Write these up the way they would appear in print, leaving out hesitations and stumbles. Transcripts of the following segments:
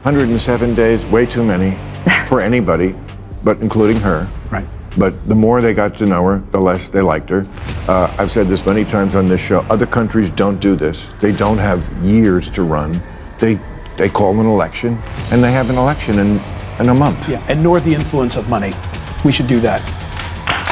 107 days, way too many for anybody, but including her. Right. But the more they got to know her, the less they liked her. I've said this many times on this show. Other countries don't do this. They don't have years to run. They call an election, and they have an election in a month. Yeah, and nor the influence of money. We should do that.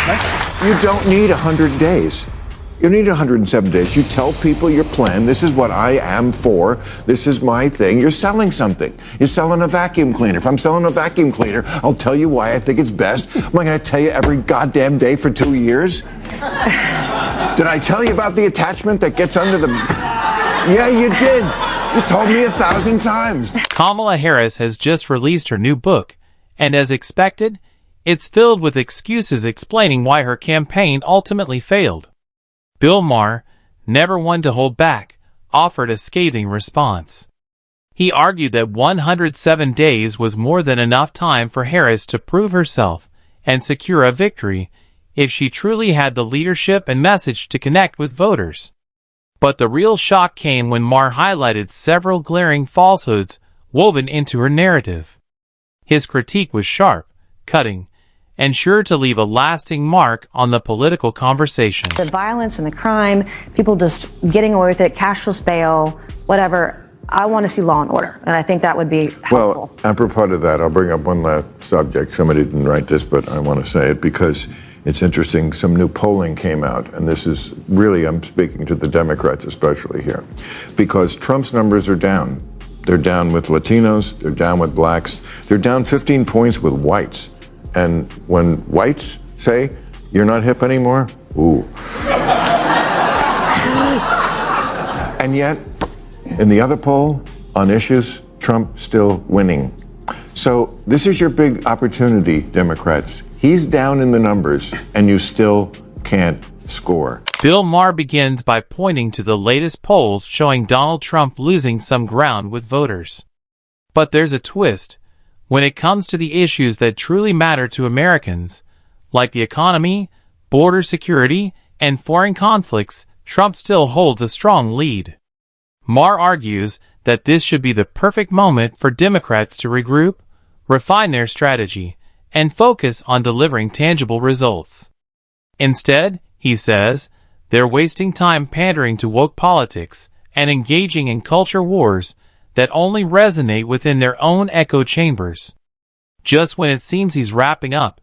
Right? You don't need 100 days. You need 107 days. You tell people your plan. This is what I am for. This is my thing. You're selling something. You're selling a vacuum cleaner. If I'm selling a vacuum cleaner, I'll tell you why I think it's best. Am I going to tell you every goddamn day for 2 years? Did I tell you about the attachment that gets under the... Yeah, you did. You told me 1,000 times. Kamala Harris has just released her new book, and as expected, it's filled with excuses explaining why her campaign ultimately failed. Bill Maher, never one to hold back, offered a scathing response. He argued that 107 days was more than enough time for Harris to prove herself and secure a victory if she truly had the leadership and message to connect with voters. But the real shock came when Maher highlighted several glaring falsehoods woven into her narrative. His critique was sharp, cutting, and sure to leave a lasting mark on the political conversation. The violence and the crime, people just getting away with it, cashless bail, whatever. I want to see law and order, and I think that would be helpful. Well, apropos to that, I'll bring up one last subject. Somebody didn't write this, but I want to say it because it's interesting. Some new polling came out, and this is really, I'm speaking to the Democrats especially here, because Trump's numbers are down. They're down with Latinos, they're down with blacks, they're down 15 points with whites. And when whites say, you're not hip anymore, ooh. And yet, in the other poll, on issues, Trump still winning. So this is your big opportunity, Democrats. He's down in the numbers, and you still can't score. Bill Maher begins by pointing to the latest polls showing Donald Trump losing some ground with voters. But there's a twist. When it comes to the issues that truly matter to Americans, like the economy, border security, and foreign conflicts, Trump still holds a strong lead. Maher argues that this should be the perfect moment for Democrats to regroup, refine their strategy, and focus on delivering tangible results. Instead, he says, they're wasting time pandering to woke politics and engaging in culture wars that only resonate within their own echo chambers. Just when it seems he's wrapping up,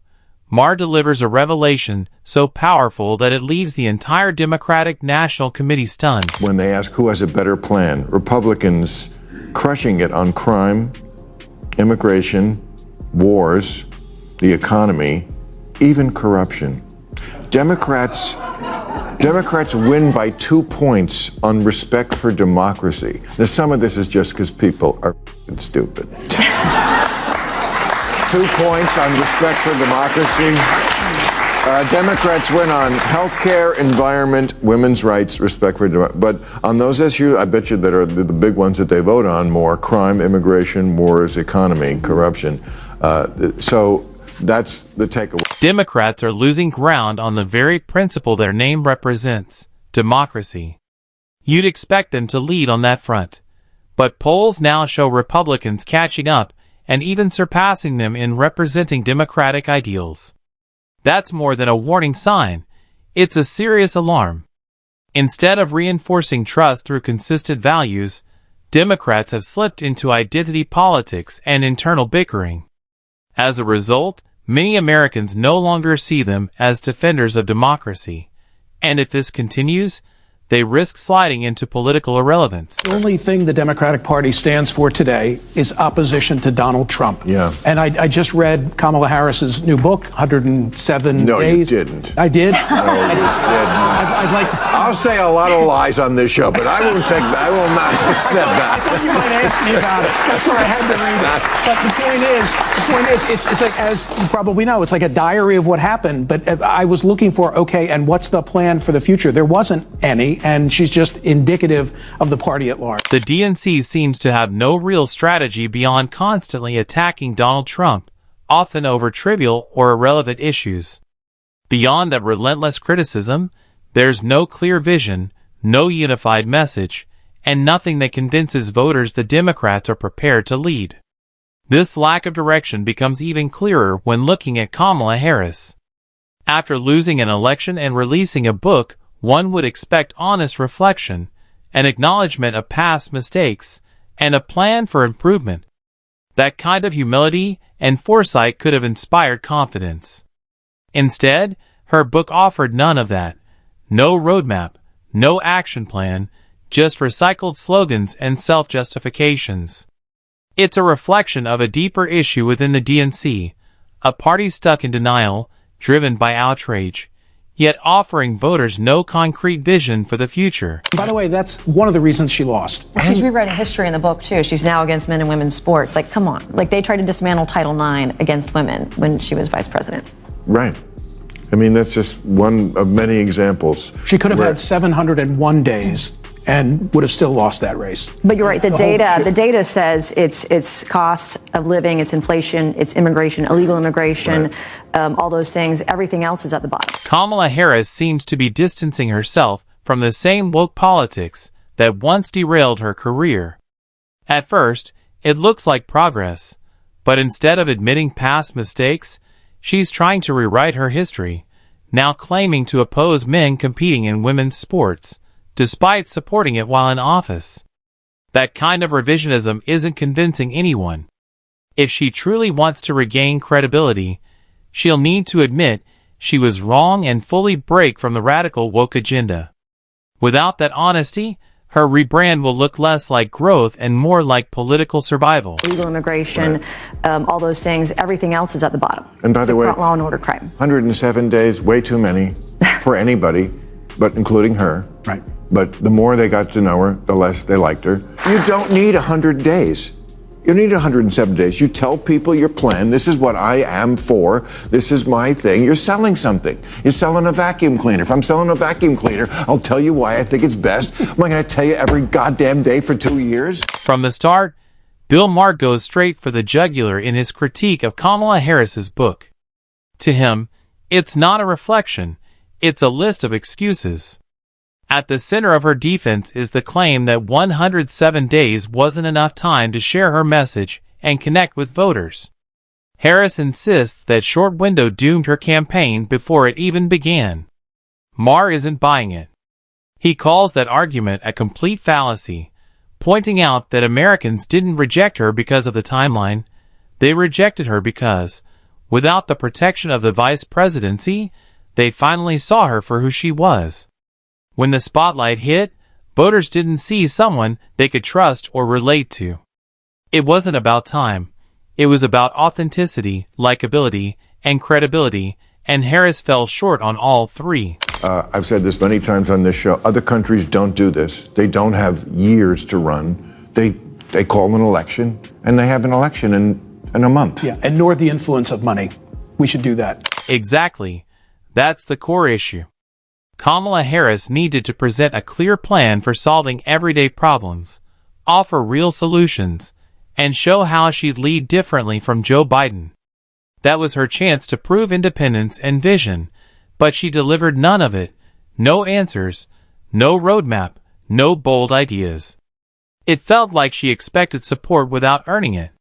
Maher delivers a revelation so powerful that it leaves the entire Democratic National Committee stunned. When they ask who has a better plan, Republicans crushing it on crime, immigration, wars, the economy, even corruption. Democrats win by 2 points on respect for democracy. Now, some of this is just because people are stupid. 2 points on respect for democracy. Democrats win on health care, environment, women's rights, respect for democracy. But on those issues, I bet you that are the big ones that they vote on more: crime, immigration, wars, economy, corruption. So that's the takeaway. Democrats are losing ground on the very principle their name represents, democracy. You'd expect them to lead on that front. But polls now show Republicans catching up and even surpassing them in representing democratic ideals. That's more than a warning sign. It's a serious alarm. Instead of reinforcing trust through consistent values, Democrats have slipped into identity politics and internal bickering. As a result, many Americans no longer see them as defenders of democracy. And if this continues, they risk sliding into political irrelevance. The only thing the Democratic Party stands for today is opposition to Donald Trump. Yeah. And I just read Kamala Harris's new book, 107 No, Days. you didn't. I did? No, you didn't. I'd like to... I'll say a lot of lies on this show, but I won't take that. I will not accept I thought that. you might ask me about it. That's why I had to read it. But the point is, it's like, as you probably know, it's like a diary of what happened. But I was looking for, okay, and what's the plan for the future? There wasn't any, and she's just indicative of the party at large. The DNC seems to have no real strategy beyond constantly attacking Donald Trump, often over trivial or irrelevant issues. Beyond that relentless criticism, there's no clear vision, no unified message, and nothing that convinces voters the Democrats are prepared to lead. This lack of direction becomes even clearer when looking at Kamala Harris. After losing an election and releasing a book, one would expect honest reflection, an acknowledgement of past mistakes, and a plan for improvement. That kind of humility and foresight could have inspired confidence. Instead, her book offered none of that. No roadmap, no action plan, just recycled slogans and self-justifications. It's a reflection of a deeper issue within the DNC, a party stuck in denial, driven by outrage, yet offering voters no concrete vision for the future. By the way, that's one of the reasons she lost. She's rewriting history in the book, too. She's now against men and women's sports. Like, come on. Like, they tried to dismantle Title IX against women when she was vice president. Right. I mean, that's just one of many examples. She could have had 701 days and would have still lost that race. But you're right. The data says it's cost of living, it's inflation, it's immigration, illegal immigration, all those things. Everything else is at the bottom. Kamala Harris seems to be distancing herself from the same woke politics that once derailed her career. At first, it looks like progress, but instead of admitting past mistakes, she's trying to rewrite her history, now claiming to oppose men competing in women's sports, despite supporting it while in office. That kind of revisionism isn't convincing anyone. If she truly wants to regain credibility, she'll need to admit she was wrong and fully break from the radical woke agenda. Without that honesty, her rebrand will look less like growth and more like political survival. Legal immigration, all those things. Everything else is at the bottom. And by the way, law and order crime. 107 days, way too many for anybody, but including her. Right. But the more they got to know her, the less they liked her. You don't need 100 days. You need 107 days. You tell people your plan. This is what I am for. This is my thing. You're selling something. You're selling a vacuum cleaner. If I'm selling a vacuum cleaner, I'll tell you why I think it's best. Am I going to tell you every goddamn day for 2 years? From the start, Bill Maher goes straight for the jugular in his critique of Kamala Harris's book. To him, it's not a reflection. It's a list of excuses. At the center of her defense is the claim that 107 days wasn't enough time to share her message and connect with voters. Harris insists that short window doomed her campaign before it even began. Maher isn't buying it. He calls that argument a complete fallacy, pointing out that Americans didn't reject her because of the timeline. They rejected her because, without the protection of the vice presidency, they finally saw her for who she was. When the spotlight hit, voters didn't see someone they could trust or relate to. It wasn't about time. It was about authenticity, likability, and credibility, and Harris fell short on all three. I've said this many times on this show. Other countries don't do this. They don't have years to run. They call an election, and they have an election in a month. Yeah, and nor the influence of money. We should do that. Exactly. That's the core issue. Kamala Harris needed to present a clear plan for solving everyday problems, offer real solutions, and show how she'd lead differently from Joe Biden. That was her chance to prove independence and vision, but she delivered none of it. No answers, no roadmap, no bold ideas. It felt like she expected support without earning it.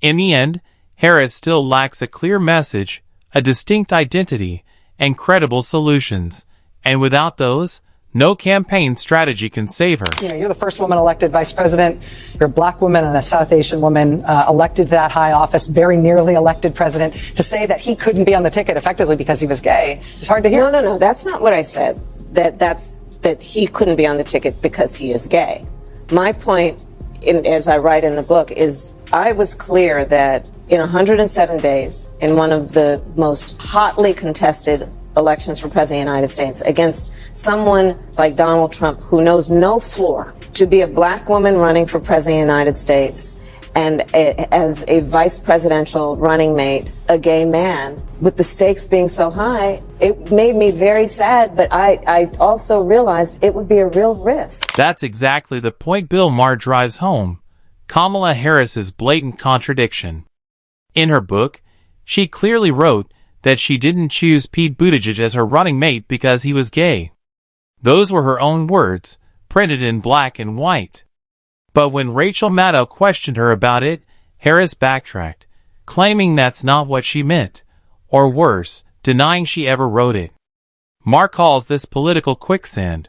In the end, Harris still lacks a clear message, a distinct identity, and credible solutions. And without those, no campaign strategy can save her. You know, you're the first woman elected vice president. You're a black woman and a South Asian woman elected to that high office, very nearly elected president. To say that he couldn't be on the ticket effectively because he was gay is hard to hear. No, that's not what I said. That he couldn't be on the ticket because he is gay. My point, as I write in the book, is I was clear that in 107 days, in one of the most hotly contested elections for president of the United States, against someone like Donald Trump, who knows no floor, to be a black woman running for president of the United States and as a vice presidential running mate, a gay man, with the stakes being so high, it made me very sad, but I also realized it would be a real risk. That's exactly the point Bill Maher drives home, Kamala Harris's blatant contradiction. In her book, she clearly wrote that she didn't choose Pete Buttigieg as her running mate because he was gay. Those were her own words, printed in black and white. But when Rachel Maddow questioned her about it, Harris backtracked, claiming that's not what she meant, or worse, denying she ever wrote it. Maher calls this political quicksand.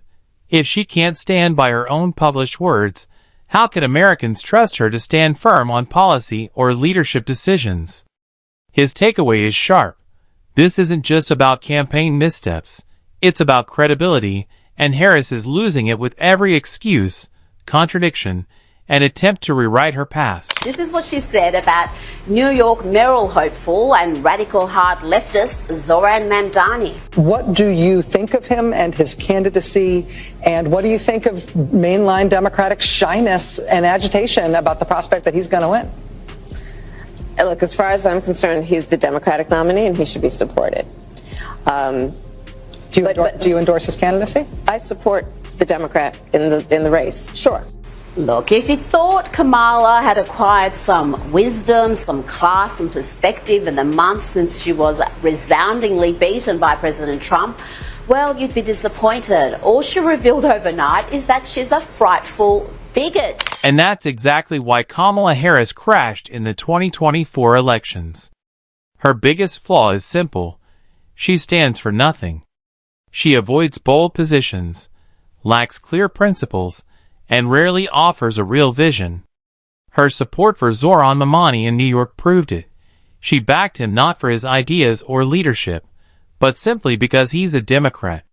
If she can't stand by her own published words, how can Americans trust her to stand firm on policy or leadership decisions? His takeaway is sharp. This isn't just about campaign missteps. It's about credibility, and Harris is losing it with every excuse, contradiction, and attempt to rewrite her past. This is what she said about New York mayoral hopeful and radical hard leftist Zoran Mamdani. What do you think of him and his candidacy? And what do you think of mainline Democratic shyness and agitation about the prospect that he's going to win? Look, as far as I'm concerned, he's the Democratic nominee and he should be supported. Do you endorse his candidacy? I support the Democrat in the race, sure. Look, if you thought Kamala had acquired some wisdom, some class and perspective in the months since she was resoundingly beaten by President Trump, well, you'd be disappointed. All she revealed overnight is that she's a frightful bigot. And that's exactly why Kamala Harris crashed in the 2024 elections. Her biggest flaw is simple. She stands for nothing. She avoids bold positions, lacks clear principles, and rarely offers a real vision. Her support for Zoran Mamdani in New York proved it. She backed him not for his ideas or leadership, but simply because he's a Democrat.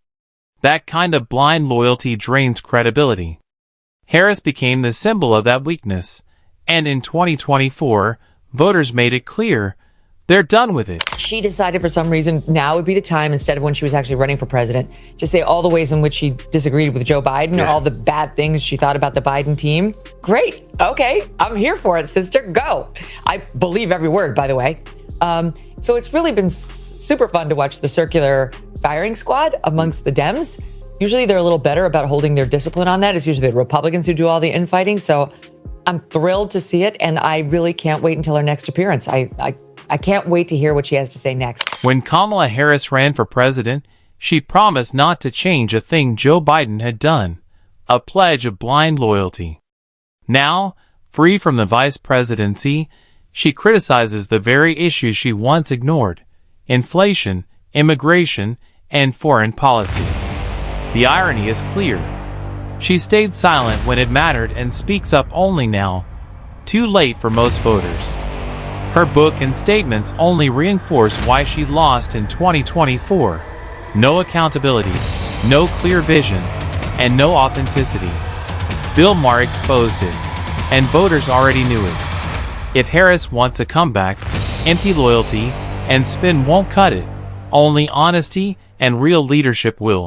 That kind of blind loyalty drains credibility. Harris became the symbol of that weakness, and in 2024, voters made it clear they're done with it. She decided for some reason now would be the time, instead of when she was actually running for president, to say all the ways in which she disagreed with Joe Biden, all the bad things she thought about the Biden team. Great. Okay. I'm here for it, sister. Go. I believe every word, by the way. So it's really been super fun to watch the circular firing squad amongst the Dems. Usually they're a little better about holding their discipline on that. It's usually the Republicans who do all the infighting. So I'm thrilled to see it, and I really can't wait until her next appearance. I can't wait to hear what she has to say next. When Kamala Harris ran for president, she promised not to change a thing Joe Biden had done, a pledge of blind loyalty. Now, free from the vice presidency, she criticizes the very issues she once ignored: inflation, immigration, and foreign policy. The irony is clear. She stayed silent when it mattered and speaks up only now, too late for most voters. Her book and statements only reinforce why she lost in 2024. No accountability, no clear vision, and no authenticity. Bill Maher exposed it, and voters already knew it. If Harris wants a comeback, empty loyalty and spin won't cut it. Only honesty and real leadership will.